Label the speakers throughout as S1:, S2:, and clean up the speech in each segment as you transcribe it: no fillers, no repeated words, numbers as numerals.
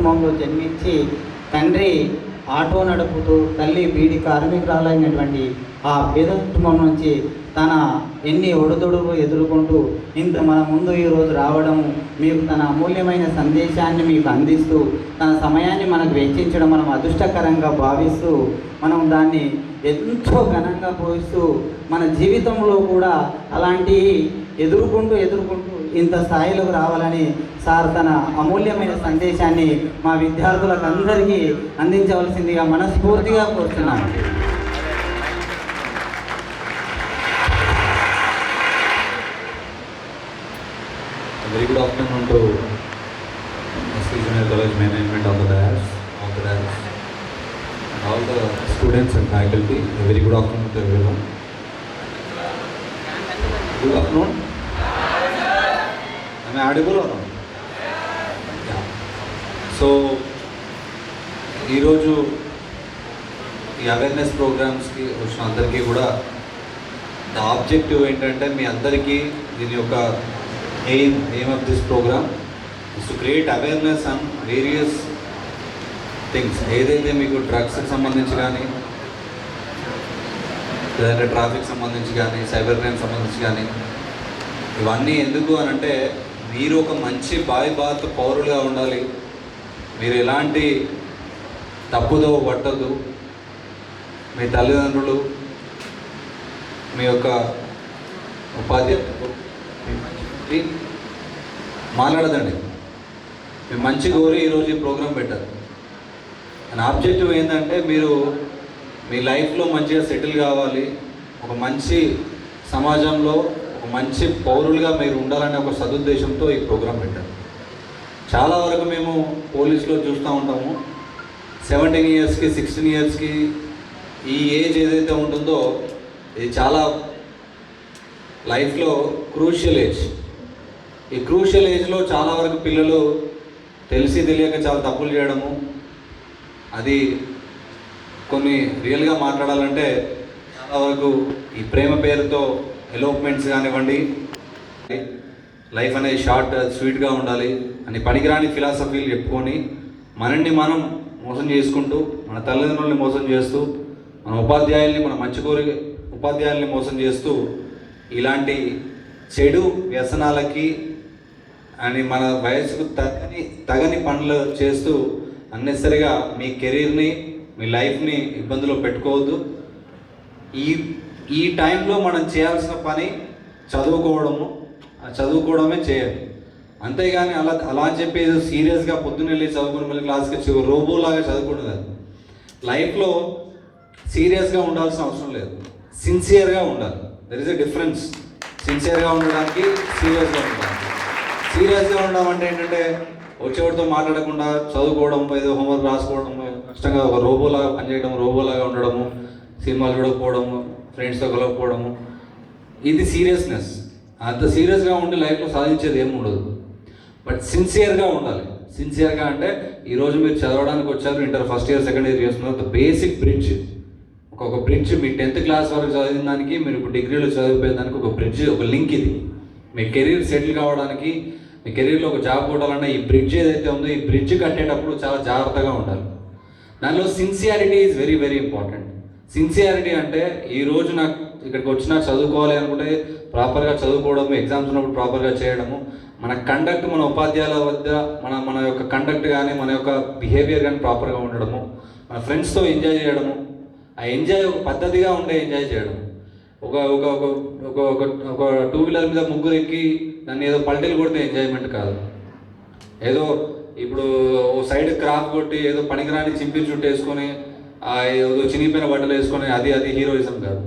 S1: కుటుంబంలో జన్మించి తండ్రి ఆటో నడుపుతూ తల్లి బీడి కార్మికురాలైనటువంటి ఆ పేద కుటుంబం నుంచి తన ఎన్ని ఒడిదుడులు ఎదుర్కొంటూ ఇంత మన ముందు ఈరోజు రావడము, మీకు తన అమూల్యమైన సందేశాన్ని మీకు అందిస్తూ తన సమయాన్ని మనకు వెచ్చించడం మనం అదృష్టకరంగా భావిస్తూ మనం దాన్ని ఎంతో ఘనంగా పోయిస్తూ మన జీవితంలో కూడా అలాంటి ఎదుర్కొంటూ ఇంత స్థాయిలోకి రావాలని సార్ తన అమూల్యమైన సందేశాన్ని మా విద్యార్థులకు అందరికీ అందించవలసిందిగా మనస్ఫూర్తిగా కోరుతున్నాను.
S2: Very good afternoon to SK Junior College management of the dais, and all the students and faculty. A very good afternoon to everyone. Good afternoon. Am I audible or not? Yeah. So, ఈరోజు ఈ awareness ప్రోగ్రామ్స్కి వచ్చిన అందరికీ కూడా the objective ఏంటంటే మీ అందరికీ దీని యొక్క aim of this program is to create awareness on various things. ఏదైతే మీకు డ్రగ్స్కి సంబంధించి కానీ, లేదంటే ట్రాఫిక్ సంబంధించి కానీ, సైబర్ క్రైమ్ సంబంధించి కానీ, ఇవన్నీ ఎందుకు అని అంటే మీరు ఒక మంచి భారత పౌరులుగా ఉండాలి. మీరు ఎలాంటి తప్పుదో పట్టద్దు. మీ తల్లిదండ్రులు, మీ యొక్క ఉపాధ్యాయులు మాట్లాడదండి. మీరు మంచి కోరి ఈరోజు ఈ ప్రోగ్రాం పెట్టారు. అండ్ ఆబ్జెక్టివ్ ఏంటంటే మీరు మీ లైఫ్లో మంచిగా సెటిల్ కావాలి, ఒక మంచి సమాజంలో ఒక మంచి పౌరులుగా మీరు ఉండాలనే ఒక సదుద్దేశంతో ఈ ప్రోగ్రాం పెట్టారు. చాలా వరకు మేము పోలీసులో చూస్తూ ఉంటాము, 17 ఇయర్స్కి 16 ఇయర్స్కి ఈ ఏజ్ ఏదైతే ఉంటుందో ఇది చాలా లైఫ్లో క్రూషియల్ ఏజ్. ఈ క్రూషియల్ ఏజ్లో చాలా వరకు పిల్లలు తెలిసి తెలియక చాలా తప్పులు చేయడము, అది కొన్ని రియల్గా మాట్లాడాలంటే చాలా వరకు ఈ ప్రేమ పేరుతో ఎలోప్మెంట్స్ కానివ్వండి, లైఫ్ అనేది షార్ట్ స్వీట్గా ఉండాలి అని పనికిరాని ఫిలాసఫీలు చెప్పుకొని మనల్ని మనం మోసం చేసుకుంటూ, మన తల్లిదండ్రుల్ని మోసం చేస్తూ, మన ఉపాధ్యాయుల్ని, మన మంచి కోరి ఉపాధ్యాయుల్ని మోసం చేస్తూ ఇలాంటి చెడు వ్యసనాలకి అని మన వయసుకు తగని పనులు చేస్తూ అన్నెసరిగా మీ కెరీర్ని, మీ లైఫ్ని ఇబ్బందులో పెట్టుకోవద్దు. ఈ టైంలో మనం చేయాల్సిన పని చదువుకోవడమే చేయాలి. అంతేగాని అలా అని చెప్పి ఏదో సీరియస్గా పొద్దున్న వెళ్ళి చదువుకుని మళ్ళీ క్లాస్కి రోబోలాగా చదువుకోవడం కాదు. లైఫ్లో సీరియస్గా ఉండాల్సిన అవసరం లేదు, సిన్సియర్గా ఉండాలి. There is a difference. సిన్సియర్గా ఉండడానికి, సీరియస్గా ఉండడానికి. సీరియస్గా ఉండడం అంటే ఏంటంటే వచ్చేవాడితో మాట్లాడకుండా చదువుకోవడం, ఏదో హోంవర్క్ రాసుకోవడం, కష్టంగా ఒక రోబోలాగా పనిచేయడం, రోబోలాగా ఉండడము, సినిమాలు చూడకపోవడము, ఫ్రెండ్స్తో కలవకపోవడము, ఇది సీరియస్నెస్. అంత సీరియస్గా ఉండి లైఫ్లో సాధించేది ఏమి ఉండదు. బట్ సిన్సియర్గా ఉండాలి. సిన్సియర్గా అంటే ఈరోజు మీరు చదవడానికి వచ్చారు, inter first year second year చేస్తున్నారు, ద బేసిక్ బ్రిడ్జ్. ఒక బ్రిడ్జ్ మీ 10th క్లాస్ వరకు చదివిన దానికి, మీరు ఇప్పుడు డిగ్రీలో చదివిపోయేదానికి ఒక బ్రిడ్జ్, ఒక లింక్. ఇది మీ కెరీర్ సెటిల్ కావడానికి, మీ కెరీర్లో ఒక జాబ్ కొట్టాలన్నా ఈ బ్రిడ్జ్ ఏదైతే ఉందో ఈ బ్రిడ్జ్ కట్టేటప్పుడు చాలా జాగ్రత్తగా ఉండాలి. దానిలో sincerity is very very important. Sincerity అంటే ఈరోజు నాకు ఇక్కడికి వచ్చినా చదువుకోవాలి అనుకుంటే ప్రాపర్గా చదువుకోవడము, ఎగ్జామ్స్ ఉన్నప్పుడు ప్రాపర్గా చేయడము, మన కండక్ట్, మన ఉపాధ్యాయుల వద్ద మన యొక్క కండక్ట్ కానీ, మన యొక్క బిహేవియర్ కానీ ప్రాపర్గా ఉండడము, మన ఫ్రెండ్స్తో ఎంజాయ్ చేయడము, ఆ ఎంజాయ్ ఒక పద్ధతిగా ఉండే ఎంజాయ్ చేయడం. ఒక ఒక ఒక ఒక ఒక 2 వీలర్ మీద ముగ్గురు ఎక్కి దాన్ని ఏదో పల్టీలు కొడితే ఎంజాయ్మెంట్ కాదు. ఏదో ఇప్పుడు ఓ సైడ్ క్రాప్ కొట్టి ఏదో పనికిరాని చింపి చుట్టూ వేసుకొని ఏదో చినిగిపోయిన బట్టలు వేసుకొని అది హీరోయిజం కాదు.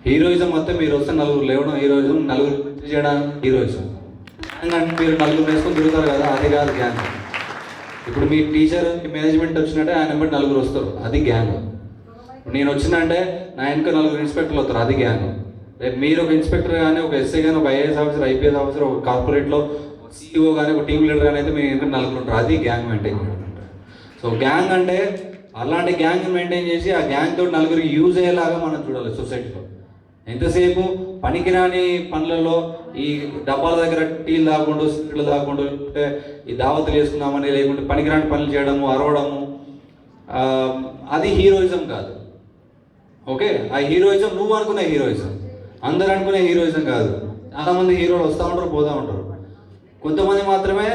S2: హీరోయిజం మొత్తం మీరు వస్తే నలుగురు లేవడం హీరోయిజం, నలుగురు చేయడానికి హీరోయిజం. అంటే మీరు నలుగురు వేసుకొని తిరుగుతారు కదా, అది కాదు గ్యాంగ్. ఇప్పుడు మీ టీచర్ మేనేజ్మెంట్ వచ్చినట్టే ఆయన బట్టి నలుగురు వస్తారు, అది గ్యాంగ్. నేను వచ్చినంటే నా వెనక నలుగురు ఇన్స్పెక్టర్లు వస్తారు, అది గ్యాంగ్. రేపు మీరు ఒక ఇన్స్పెక్టర్ కానీ, ఒక ఎస్ఐ కానీ, ఒక ఐఏఎస్ ఆఫీసర్, ఐపీఎస్ ఆఫీసర్, ఒక కార్పొరేట్లో సీఈఓ కానీ, ఒక టీమ్ లీడర్ కానీ అయితే మీ వెనక నలుగురు ఉంటారు, అది గ్యాంగ్ మెయింటైన్ చేయడం. సో గ్యాంగ్ అంటే అలాంటి గ్యాంగ్ మెయింటైన్ చేసి ఆ గ్యాంగ్ తోటి నలుగురికి యూజ్ అయ్యేలాగా మనం చూడాలి సొసైటీలో. ఎంతసేపు పనికిరాని పనులలో ఈ డబ్బాల దగ్గర టీలు తాగకుండా సిగరెట్లు తాగకుండా లేకుంటే ఈ దావతులు వేసుకుందామని లేకుంటే పనికిరాని పనులు చేయడము, అరవడము, అది హీరోయిజం కాదు. ఓకే, ఆ హీరోయిజం నువ్వు అనుకునే హీరోయిజం, అందరు అనుకునే హీరోయిజం కాదు. చాలామంది హీరోలు వస్తూ ఉంటారు, పోతూ ఉంటారు. కొంతమంది మాత్రమే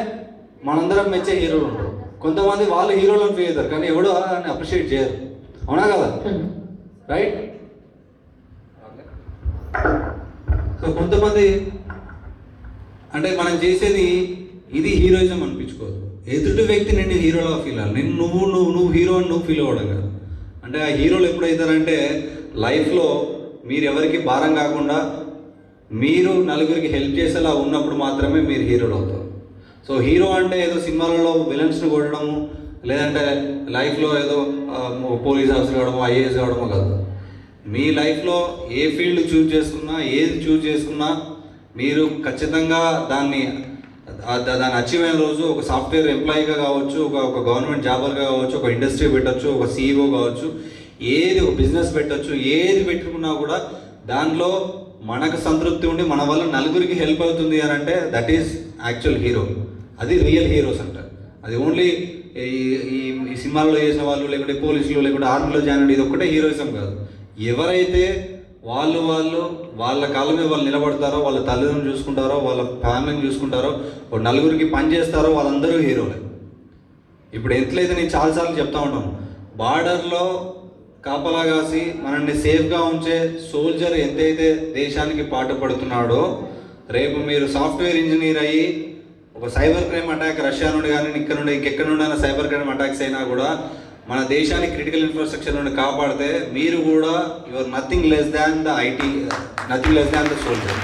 S2: మనందరం మెచ్చే హీరోలు ఉంటారు. కొంతమంది వాళ్ళు హీరోలను ఫీల్ అవుతారు కానీ ఎవడో అని అప్రిషియేట్ చేయరు. అవునా కదా? రైట్. సో కొంతమంది అంటే మనం చేసేది ఇది హీరోయిజం అనిపించుకోదు. ఎదుటి వ్యక్తి నిన్ను హీరోలా ఫీల్ అవ్వాలి. నువ్వు హీరో అని నువ్వు ఫీల్ అవ్వడం కాదు. అంటే ఆ హీరోలు ఎప్పుడైతారంటే లైఫ్లో మీరు ఎవరికి భారం కాకుండా మీరు నలుగురికి హెల్ప్ చేసేలా ఉన్నప్పుడు మాత్రమే మీరు హీరోలు అవుతారు. సో హీరో అంటే ఏదో సినిమాలలో విలన్స్ని కొట్టడము, లేదంటే లైఫ్లో ఏదో పోలీస్ ఆఫీసర్ కావడము, ఐఏఎస్ కావడము కాదు. మీ లైఫ్లో ఏ ఫీల్డ్ చూజ్ చేసుకున్నా, ఏది చూజ్ చేసుకున్నా మీరు ఖచ్చితంగా దాన్ని అచీవ్ అయిన రోజు ఒక సాఫ్ట్వేర్ ఎంప్లాయీగా కావచ్చు, ఒక గవర్నమెంట్ జాబర్గా కావచ్చు, ఒక ఇండస్ట్రీ పెట్టచ్చు, ఒక సీఈఓ కావచ్చు, ఏది ఒక బిజినెస్ పెట్టచ్చు, ఏది పెట్టుకున్నా కూడా దానిలో మనకు సంతృప్తి ఉండి మన వల్ల నలుగురికి హెల్ప్ అవుతుంది అని అంటే దట్ ఈస్ యాక్చువల్ హీరో. అది రియల్ హీరోస్ అంటారు. అది ఓన్లీ ఈ సినిమాల్లో చేసిన వాళ్ళు, లేకుంటే పోలీసులు, లేకుంటే ఆర్మీలో జాయిన్ అయ్యి ఇది ఒక్కటే హీరోయిజం కాదు. ఎవరైతే వాళ్ళ కాళ్ళ మీద వాళ్ళు నిలబడతారో, వాళ్ళ తల్లిదండ్రులు చూసుకుంటారో, వాళ్ళ ఫ్యామిలీని చూసుకుంటారో, నలుగురికి పని చేస్తారో వాళ్ళందరూ హీరోలే. ఇప్పుడు ఎట్లయితే నేను చాలాసార్లు చెప్తా ఉంటాను, బార్డర్లో కాపలా కాసి మనల్ని సేఫ్గా ఉంచే సోల్జర్ ఎంతైతే దేశానికి పాటుపడుతున్నాడో, రేపు మీరు సాఫ్ట్వేర్ ఇంజనీర్ అయ్యి ఒక సైబర్ క్రైమ్ అటాక్ రష్యా నుండి కానీ ఇక్కడ నుండి ఇంకెక్కడ నుండి అయినా సైబర్ క్రైమ్ అటాక్స్ అయినా కూడా మన దేశానికి క్రిటికల్ ఇన్ఫ్రాస్ట్రక్చర్ నుండి కాపాడితే మీరు కూడా your nothing less than the IT, nothing less than the soldier.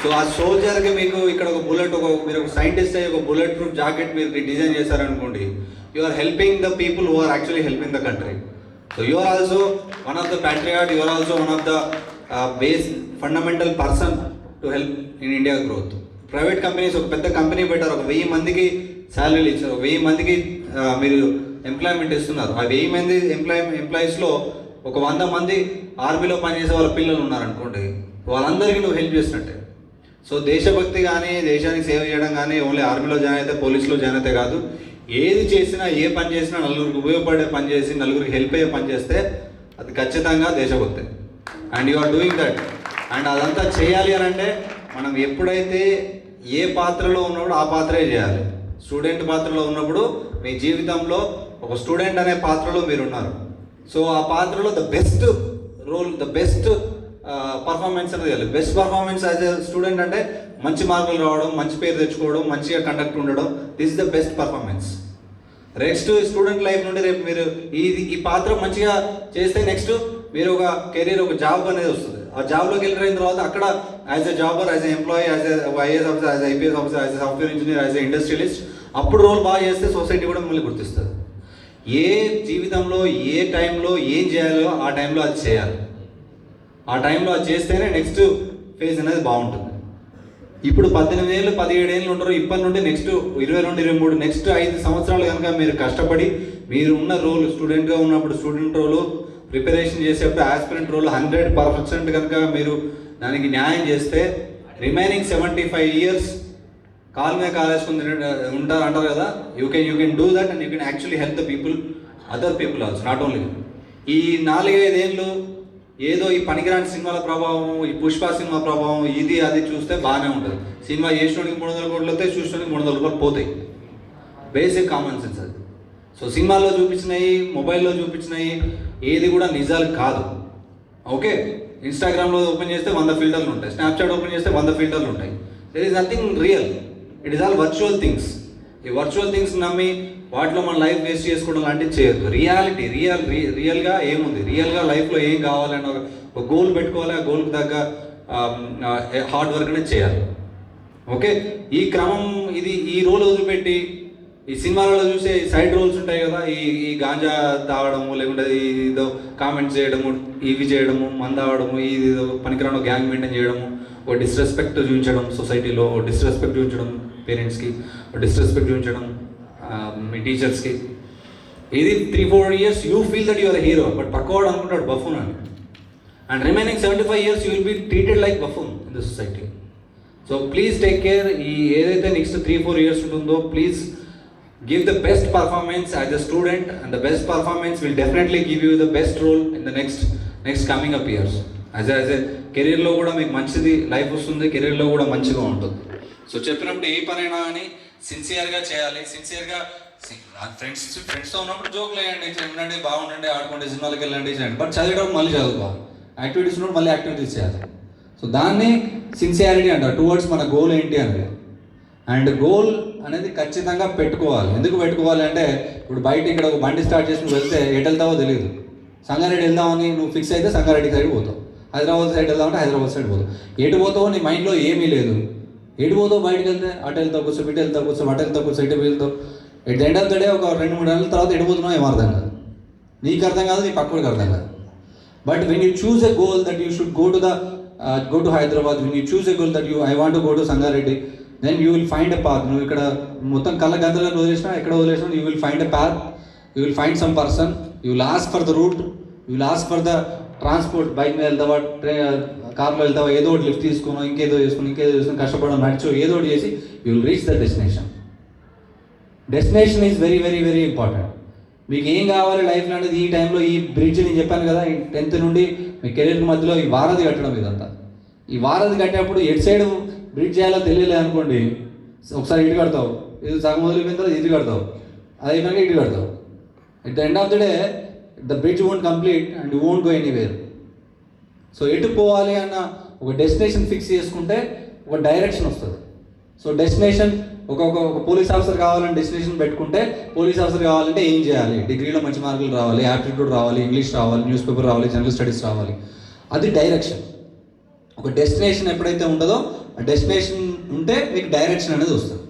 S2: So ఆ సోల్జర్కి మీకు ఇక్కడ ఒక బుల్లెట్, మీరు ఒక సైంటిస్ట్ అయ్యి ఒక బుల్లెట్ ప్రూఫ్ జాకెట్ మీరు డిజైన్ చేశారనుకోండి, you are helping the people who are actually helping the country. So you are also one of the patriot, you are also one of the base fundamental person to help in India growth. Private companies ఒక పెద్ద company పెట్టారు, ఒక 1000 మందికి శాలరీలు ఇచ్చారు, 1000 మందికి మీరు employment ఇస్తున్నారు. ఆ 1000 మంది ఎంప్లాయీస్లో ఒక 100 మంది ఆర్మీలో పనిచేసే వాళ్ళ పిల్లలు ఉన్నారనుకోండి, వాళ్ళందరికీ నువ్వు హెల్ప్ చేసినట్టే. సో దేశభక్తి కానీ, దేశానికి సేవ చేయడం కానీ ఓన్లీ ఆర్మీలో జాయిన్ అయితే, పోలీసులో జాయిన్ అయితే కాదు. ఏది చేసినా, ఏ పని చేసినా నలుగురికి ఉపయోగపడే పని చేసి, నలుగురికి హెల్ప్ అయ్యే పని చేస్తే అది ఖచ్చితంగా దేశభక్తి. And you are doing that. And అదంతా చేయాలి అని అంటే మనం ఎప్పుడైతే ఏ పాత్రలో ఉన్నప్పుడు ఆ పాత్రే చేయాలి. స్టూడెంట్ పాత్రలో ఉన్నప్పుడు మీ జీవితంలో ఒక స్టూడెంట్ అనే పాత్రలో మీరు ఉన్నారు. సో ఆ పాత్రలో the best role, the best performance అనేది చేయాలి. Best performance as a student అంటే మంచి మార్కులు రావడం, మంచి పేరు తెచ్చుకోవడం, మంచిగా కండక్ట్ ఉండడం, this is the best performance. Next student life నుండి రేపు మీరు ఈ పాత్ర మంచిగా చేస్తే నెక్స్ట్ మీరు ఒక కెరీర్, ఒక జాబ్ అనేది వస్తుంది. ఆ జాబ్లోకి వెళ్ళిన తర్వాత అక్కడ as a Jaber, as a employee, as a IAS officer, as IPS officer, as a software engineer, as a industrialist, అప్పుడు రోల్ బాగా చేస్తే సొసైటీ కూడా మిమ్మల్ని గుర్తిస్తుంది. ఏ జీవితంలో ఏ టైంలో ఏం చేయాలో ఆ టైంలో అది చేయాలి. ఆ టైంలో అది చేస్తేనే నెక్స్ట్ ఫేజ్ అనేది బాగుంటుంది. ఇప్పుడు 18 ఏళ్ళు 17 ఏళ్ళు ఉంటారు, ఇప్పటి నుండి నెక్స్ట్ 22, 23 నెక్స్ట్ 5 సంవత్సరాలు కనుక మీరు కష్టపడి మీరు ఉన్న రోల్, స్టూడెంట్గా ఉన్నప్పుడు స్టూడెంట్ రోలు ప్రిపరేషన్ చేసేప్పుడు ఆస్పిరెంట్ రోల్ 100% కనుక మీరు దానికి న్యాయం చేస్తే రిమైనింగ్ 75 years కాల్ మీద కాలేసుకుని ఉంటారు అంటారు కదా. You can do that and you can actually help the people, other people also, not only. ఈ 4-5 ఏళ్ళు ఏదో ఈ పనికిరాని సినిమాల ప్రభావం, ఈ పుష్ప సినిమా ప్రభావం, ఇది అది చూస్తే బాగానే ఉంటుంది. సినిమా చేసినోడికి 300 కోట్లు వస్తాయి, చూసినోడికి 300 రూపాయలు పోతాయి. బేసిక్ కామన్ సెన్స్ అది. సో సినిమాల్లో చూపించినాయి, మొబైల్లో చూపించినాయి ఏది కూడా నిజాలు కాదు. ఓకే, ఇన్స్టాగ్రామ్లో ఓపెన్ చేస్తే 100 ఫిల్టర్లు ఉంటాయి, స్నాప్చాట్ ఓపెన్ చేస్తే 100 ఫిల్టర్లు ఉంటాయి. There is nothing real, it is all virtual things. ఈ వర్చువల్ థింగ్స్ నమ్మి వాటిలో మన లైఫ్ వేస్ట్ చేసుకోవడం లాంటివి చేయొద్దు. రియాలిటీ రియల్గా ఏముంది, రియల్గా లైఫ్లో ఏం కావాలని ఒక గోల్ పెట్టుకోవాలి. ఆ గోల్కి తగ్గ హార్డ్ వర్క్ అనేది చేయాలి. ఓకే, ఈ క్రమం ఇది ఈ రోల్ వదిలిపెట్టి ఈ సినిమాలలో చూసే సైడ్ రోల్స్ ఉంటాయి కదా, ఈ గాంజా తాగడము, లేకుంటే ఏదో కామెంట్స్ చేయడము, ఇవి చేయడము, మంద తాగడము, ఇది పనికిరాను గ్యాంగ్ మెయింటైన్ చేయడము, ఒక డిస్రెస్పెక్ట్ చూపించడం సొసైటీలో, ఒక డిస్రెస్పెక్ట్ చూపించడం పేరెంట్స్కి, ఒక డిస్రెస్పెక్ట్ చూపించడం మీ టీచర్స్కి. ఇది 3-4 years you feel that your hero, but పక్కవాడు అనుకుంటాడు బఫూన్ అని. and remaining 75 years you will be treated like buffoon in the society. So please take care. ఏదైతే నెక్స్ట్ 3-4 years ఉంటుందో, please give the best performance as a student, and the best performance will definitely give you the best role in the next coming up years. as a కెరీర్లో కూడా మీకు మంచిది life వస్తుంది, కెరీర్లో కూడా మంచిగా ఉంటుంది. సో చెప్పినప్పుడు ఏ పనైనా కానీ సిన్సియర్గా చేయాలి. సిన్సియర్గా ఫ్రెండ్స్తో ఉన్నప్పుడు జోక్లు వేయండి, ఉండండి, బాగుండండి, ఆడుకోండి, సినిమాలకు వెళ్ళండి, చేయండి. బట్ చదివేటప్పుడు మళ్ళీ చదువుకోవాలి. యాక్టివిటీస్ ఉన్నప్పుడు మళ్ళీ యాక్టివిటీస్ చేయాలి. సో దాన్ని సిన్సియారిటీ అంటారు. టువర్డ్స్ మన గోల్ ఏంటి అనేది. అండ్ గోల్ అనేది ఖచ్చితంగా పెట్టుకోవాలి. ఎందుకు పెట్టుకోవాలి అంటే, ఇప్పుడు బయట ఇక్కడ ఒక బండి స్టార్ట్ చేసుకుని వెళ్తే ఎటు వెళ్తావో తెలియదు. సంగారెడ్డి వెళ్దామని నువ్వు ఫిక్స్ అయితే సంగారెడ్డి సైడ్ పోతావు, హైదరాబాద్ సైడ్ వెళ్దామంటే హైదరాబాద్ సైడ్ పోతావు. ఎటు పోతావో నీ మైండ్లో ఏమీ లేదు. ఎటు పోతావు బయటకు వెళ్తే, అటు వెళ్తావు కూర్చో, ఇటు వెళ్తావు కూర్చో, అటు వెళ్తావు కూర్చో, ఇటు వెళ్తావు. At the end of the day ఒక 2-3 నెలల తర్వాత ఎటు పోతున్నావు ఏం అర్థం కాదు. నీకు అర్థం కాదు, నీ పక్కడికి అర్థం కాదు. But when you choose a goal that you should go to Hyderabad, when you choose a goal that I want to go to Sangareddy, then you will find a path. నువ్వు ఇక్కడ మొత్తం కళ్ళ గంటలో వదిలేసినా, ఎక్కడ వదిలేసినా, you will find a path, you will find some person, you will ask for the route, you will ask for the transport. Bike మీద వెళ్తావా, కార్లో వెళ్తావా, ఏదో ఒకటి లిఫ్ట్ తీసుకున్నావు, ఇంకేదో చేసుకుని కష్టపడడం, నడిచో, ఏదో ఒకటి చేసి you will reach the destination. Destination is very very very important. మీకు ఏం కావాలి లైఫ్లో అనేది ఈ టైంలో ఈ బ్రిడ్జ్ నేను చెప్పాను కదా, 10th నుండి మీ కెరీర్ మధ్యలో ఈ వారధి కట్టడం ఇదంతా. ఈ వారధి కట్టేటప్పుడు ఎటు సైడ్ బ్రిడ్జ్ చేయాలో తెలియలేదు అనుకోండి, ఒకసారి ఇటు కడతావు, ఇది సగం వదిలిపోయిన తర్వాత ఇటు కడతావు, అది అయిపోయాక ఇటు కడతావు. At the end of the day the bridge won't complete and you won't go anywhere. So ఎటు పోవాలి అన్న ఒక డెస్టినేషన్ ఫిక్స్ చేసుకుంటే ఒక డైరెక్షన్ వస్తుంది. సో డెస్టినేషన్ ఒక పోలీస్ ఆఫీసర్ కావాలని డెస్టినేషన్ పెట్టుకుంటే, పోలీస్ ఆఫీసర్ కావాలంటే ఏం చేయాలి, డిగ్రీలో మంచి మార్కులు రావాలి, యాప్టిట్యూడ్ రావాలి, ఇంగ్లీష్ రావాలి, న్యూస్ పేపర్ రావాలి, జనరల్ స్టడీస్ రావాలి. అది డైరెక్షన్. ఒక డెస్టినేషన్ ఎప్పుడైతే ఉండదో, ఆ డెస్టినేషన్ ఉంటే మీకు డైరెక్షన్ అనేది వస్తుంది.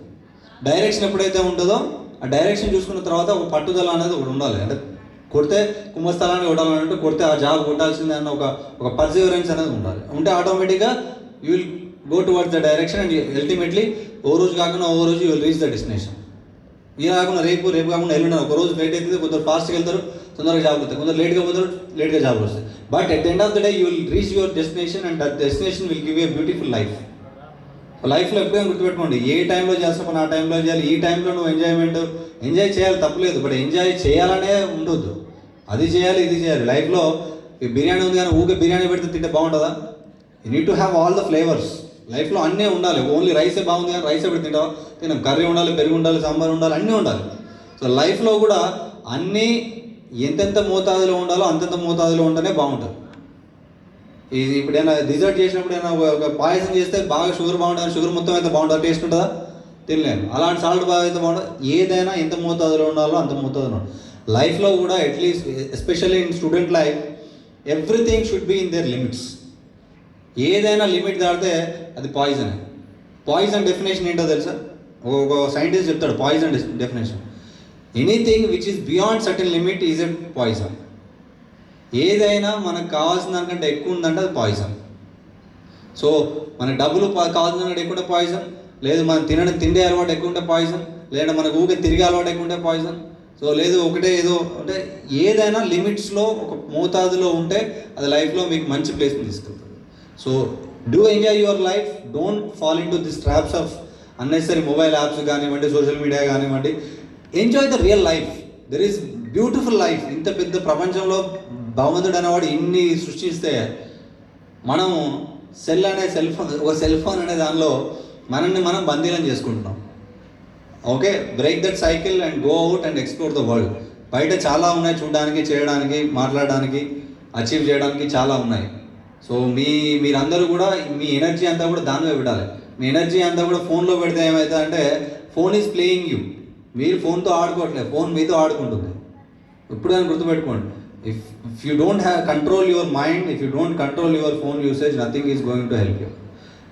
S2: డైరెక్షన్ ఎప్పుడైతే ఉంటుందో, ఆ డైరెక్షన్ చూసుకున్న తర్వాత ఒక పట్టుదల అనేది ఒకటి ఉండాలి. అంటే కొడితే కుంభస్థలాన్ని కొట్టాలంటే కొడితే ఆ జాబ్ కొట్టాల్సిందే అన్న ఒక పర్సివరెన్స్ అనేది ఉండాలి. ఉంటే ఆటోమేటిక్గా you will go towards the direction and ultimately ఓ రోజు కాకుండా ఓ రోజు you will reach the destination. ఇలా కాకుండా రేపు కాకుండా ఎల్లుండి ఒక రోజు లేట్ అవుతుంది, కొందరు ఫాస్ట్గా వెళ్తారు, తొందరగా జాబ్ వస్తాయి, కొందరు లేట్గా పోతారు, లేట్గా జాబ్ వస్తాయి. But at the end of the day you will reach your destination and that destination will give a beautiful life. లైఫ్లో ఎప్పుడైనా గుర్తుపెట్టుకోండి, ఏ టైంలో చేస్తా పని ఆ టైంలో చేయాలి. ఈ టైంలో నువ్వు ఎంజాయ్ చేయాలి తప్పలేదు, బట్ ఎంజాయ్ చేయాలనే ఉండొద్దు. అది చేయాలి, ఇది చేయాలి. లైఫ్లో బిర్యానీ ఉంది కానీ ఊకే బిర్యానీ పెడితే తింటే బాగుంటుందా? You need to have all the flavours. లైఫ్లో అన్నీ ఉండాలి. ఓన్లీ రైసే బాగుంది కానీ రైసే పెట్టి తింటావా? తినం. కర్రీ ఉండాలి, పెరుగు ఉండాలి, సాంబార్ ఉండాలి, అన్నీ ఉండాలి. సో లైఫ్లో కూడా అన్నీ ఎంతెంత మోతాదులో ఉండాలో అంతంత మోతాదులో ఉంటేనే బాగుంటుంది. ఇది ఇప్పుడైనా డిజర్ట్ చేసినప్పుడు అయినా ఒక పాయసం చేస్తే బాగా షుగర్ బాగుంటుంది, షుగర్ మొత్తం అయితే బాగుంటుంది, టేస్ట్ ఉంటుందా? తినలేము. అలాంటి సాల్ట్ బాగా అయితే బాగుంటుంది. ఏదైనా ఎంత మోతాదులో ఉండాలో అంత మోతాదులో ఉండాలి. లైఫ్లో కూడా at least especially in student life everything should be in there limits. ఏదైనా లిమిట్ దాటితే అది పాయిజన్. పాయిజన్ డెఫినేషన్ ఏంటో తెలుసా? ఒక సైంటిస్ట్ చెప్తాడు poison definition. Anything which is beyond certain limit is a poison. ఏదైనా మనకు కావాల్సిన దానికంటే ఎక్కువ ఉందంటే అది పాయిజన్. సో మనకు డబ్బులు కావాల్సిన దానికంటే ఎక్కువ ఉంటే పాయిజన్, లేదు మనం తిండే అలవాటు ఎక్కువ ఉంటే పాయిజన్, లేదా మనకు ఊరికే తిరిగే అలవాటు ఎక్కువ ఉంటే పాయిజన్. సో లేదు ఒకటే ఏదో అంటే ఏదైనా లిమిట్స్లో ఒక మోతాదులో ఉంటే అది లైఫ్లో మీకు మంచి ప్లేస్ని తీసుకెళ్తుంది. So do enjoy your life, don't fall into this traps of unnecessary mobile apps కానివ్వండి, సోషల్ మీడియా కానివ్వండి. Enjoy the real life. There is beautiful life. ఇంత పెద్ద ప్రపంచంలో భగవంతుడు అనేవాడు ఇన్ని సృష్టిస్తే మనం ఒక సెల్ ఫోన్ అనే దానిలో మనల్ని మనం బందీలం చేసుకుంటున్నాం. Okay, break that cycle and go out and explore the world. బయట చాలా ఉన్నాయి చూడడానికి, చేయడానికి, మాట్లాడడానికి, అచీవ్ చేయడానికి చాలా ఉన్నాయి. సో మీరందరూ కూడా మీ ఎనర్జీ అంతా కూడా దానిలో పెట్టాలి. మీ ఎనర్జీ అంతా కూడా ఫోన్లో పెడితే ఏమవుతుంది అంటే ఫోన్ ఈజ్ ప్లేయింగ్ యూ. మీరు ఫోన్తో ఆడుకోవట్లేదు, ఫోన్ మీతో ఆడుకుంటుంది. ఎప్పుడైనా గుర్తుపెట్టుకోండి, if you don't have control your mind, if you don't control your phone usage, nothing is going to help you.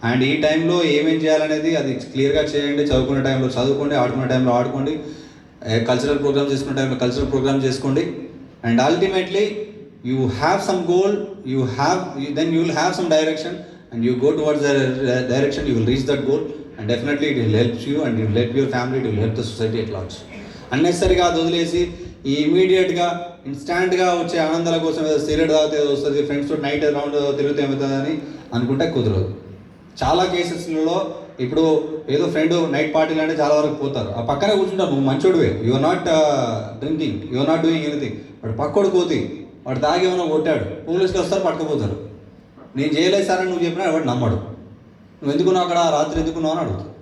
S2: And ఈ టైంలో ఏమేం చేయాలనేది అది క్లియర్గా చేయండి. చదువుకునే టైంలో చదువుకోండి, ఆడుకునే టైంలో ఆడుకోండి, కల్చరల్ ప్రోగ్రామ్ చేసుకునే టైంలో కల్చరల్ ప్రోగ్రామ్ చేసుకోండి. And ultimately you have some goal, then you will have some direction and you go towards the direction, you will reach that goal and definitely it will help you and it will help your family, it will help the society at large. Unnecessary గా వదిలేసి
S3: ఈ ఇమీడియట్గా ఇన్స్టాంట్గా వచ్చే ఆనందాల కోసం ఏదో cigarette తాగితే ఏదో వస్తుంది, ఫ్రెండ్స్తో నైట్ రౌండ్ తిరిగితే ఏమవుతుందని అనుకుంటే కుదరదు. చాలా కేసెస్లలో ఇప్పుడు ఏదో ఫ్రెండ్ నైట్ పార్టీలు అంటే చాలా వరకు పోతారు, ఆ పక్కనే కూర్చుంటారు, నువ్వు మంచోడివే, you're not drinking, you're not doing anything, వాడు పక్కోడు కోతి, వాడు తాగి ఏమైనా కొట్టాడు, పోలీసులు వస్తారు పట్టుకుపోతారు. నేను చేయలేదు సార్ అని నువ్వు చెప్పినా వాడు నమ్మడు, నువ్వు ఎందుకున్నావు అక్కడ రాత్రి ఎందుకున్నావు అని అడుగుతావు.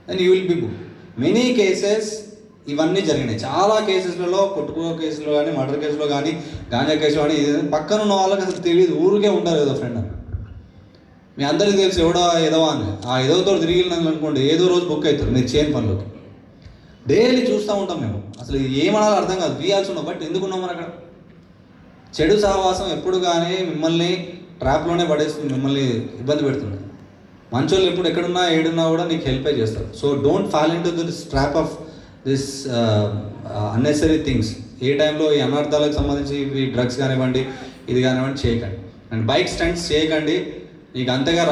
S3: And you will be book. Many cases ఇవన్నీ జరిగినాయి. చాలా కేసెస్లలో కొట్టుకో కేసులో కానీ, మర్డర్ కేసులో కానీ, గాంజా కేసులో కానీ, పక్కన ఉన్న వాళ్ళకి అసలు తెలియదు, ఊరికే ఉంటారు ఏదో ఫ్రెండ్ అని. మీ అందరికీ తెలుసు ఎవడో ఎదవా అని, ఆ ఎదవతో తిరిగినాను అనుకోండి ఏదో రోజు బుక్ అవుతారు మీరు చేయని పనులకి. డైలీ చూస్తూ ఉంటాం మేము, అసలు ఏమనాలో అర్థం కాదు, వీయాల్సి ఉన్నాం. బట్ ఎందుకున్నాం మరి అక్కడ? చెడు సహవాసం ఎప్పుడు కానీ మిమ్మల్ని ట్రాప్లోనే పడేస్తుంది, మిమ్మల్ని ఇబ్బంది పెడుతుంది. మంచోళ్ళు ఎప్పుడు ఎక్కడున్నా ఏడున్నా కూడా నీకు హెల్ప్ చేస్తారు. So don't fall into this trap of this unnecessary things. ఏ టైంలో ఈ అనర్థాలకు సంబంధించి ఈ డ్రగ్స్ కానివ్వండి, ఇది కానివ్వండి చేయకండి. అండ్ బైక్ స్టంట్స్ చేయకండి. నీకు అంతగా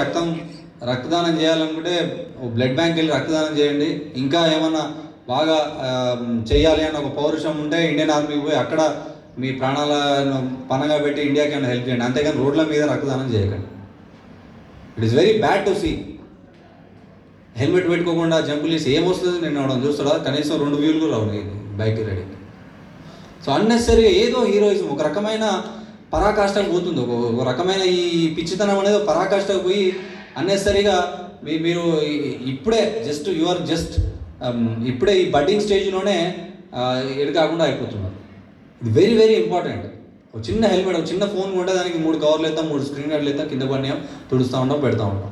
S3: రక్తదానం చేయాలనుకుంటే బ్లడ్ బ్యాంక్ వెళ్ళి రక్తదానం చేయండి. ఇంకా ఏమన్నా బాగా చేయాలి అని ఒక పౌరుషం ఉంటే ఇండియన్ ఆర్మీకి పోయి అక్కడ మీ ప్రాణాలను పనగా పెట్టి ఇండియాకి ఏమైనా హెల్ప్ చేయండి. అంతేగాని రోడ్ల మీద రక్తదానం చేయకండి. It is very bad to see. Helmet పెట్టుకోకుండా జంపులు వేసి ఏమొస్తుంది నేను అవడం చూస్తాడా, కనీసం 2 వ్యూలు రావు బైక్ రెడీ. సో అన్నెసరీగా ఏదో హీరోయిజం, ఒక రకమైన పరాకాష్ఠకు పోతుంది, ఒక రకమైన ఈ పిచ్చితనం అనేది పరాకాష్ఠకు పోయి అన్నెసరీగా మీరు ఇప్పుడే ఇప్పుడే ఈ బడ్డింగ్ స్టేజ్లోనే ఎడు కాకుండా అయిపోతున్నారు. ఇది వెరీ వెరీ ఇంపార్టెంట్. ఒక చిన్న హెల్మెట్, ఒక చిన్న ఫోన్ కొంటే దానికి 3 కవర్లు వేస్తాం, 3 స్క్రీన్ గార్డ్లు వేస్తాం, కింద పడినాం తుడుస్తూ ఉంటాం, పెడతా ఉంటాం.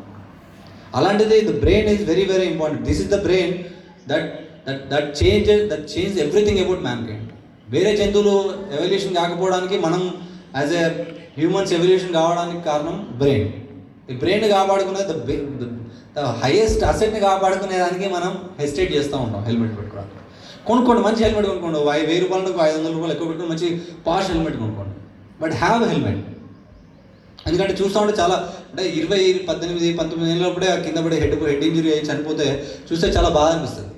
S3: అలాంటిది the brain is very very important. This is the brain that change everything about man kind. వేరే జంతువులు ఎవల్యూషన్ కాకపోవడానికి, మనం యాజ్ ఎ హ్యూమన్స్ ఎవల్యూషన్ కావడానికి కారణం బ్రెయిన్. ఈ బ్రెయిన్ కాపాడుకునే ద హైయెస్ట్ అసెట్ని కాపాడుకునేదానికి మనం హెసిటేట్ చేస్తూ ఉంటాం హెల్మెట్ పెట్టుకోవడానికి. కొనుక్కోండి, మంచి హెల్మెట్ కొనుక్కోండి, 1000 రూపాయలకు 500 రూపాయలు ఎక్కువ పెట్టుకుని మంచి పాష్ హెల్మెట్ కొనుక్కోండి. But have helmet. ఎందుకంటే చూస్తూ ఉంటే చాలా, అంటే 20, 18, 19 ఏళ్ళప్పుడే కింద పడి హెడ్ ఇంజరీ అయ్యి చనిపోతే చూస్తే చాలా బాధ అనిపిస్తుంది.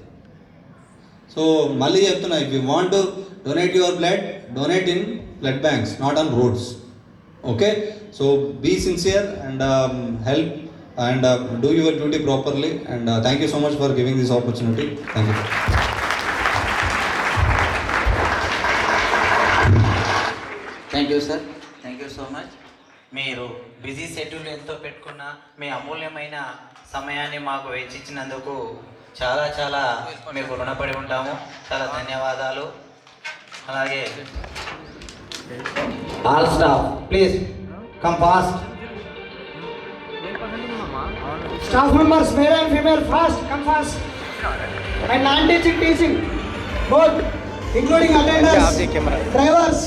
S3: సో మళ్ళీ చెప్తున్నా, if you want to donate your blood, donate in blood banks, not on roads. Okay, so be sincere and help and do your duty properly. And thank you so much for giving this opportunity. Thank you.
S1: Thank you sir, thank you so much. మీరు busy schedule ఎంతో పెట్టుకున్న మీ అమూల్యమైన సమయాన్ని మాకు వెచ్చించినందుకు చాలా చాలా మీకు రుణపడి ఉంటాము. చాలా ధన్యవాదాలు. అలాగే all staff please come fast.
S4: Staff members, male and female, fast, come fast. And non-teaching, teaching, both, including attendants, drivers.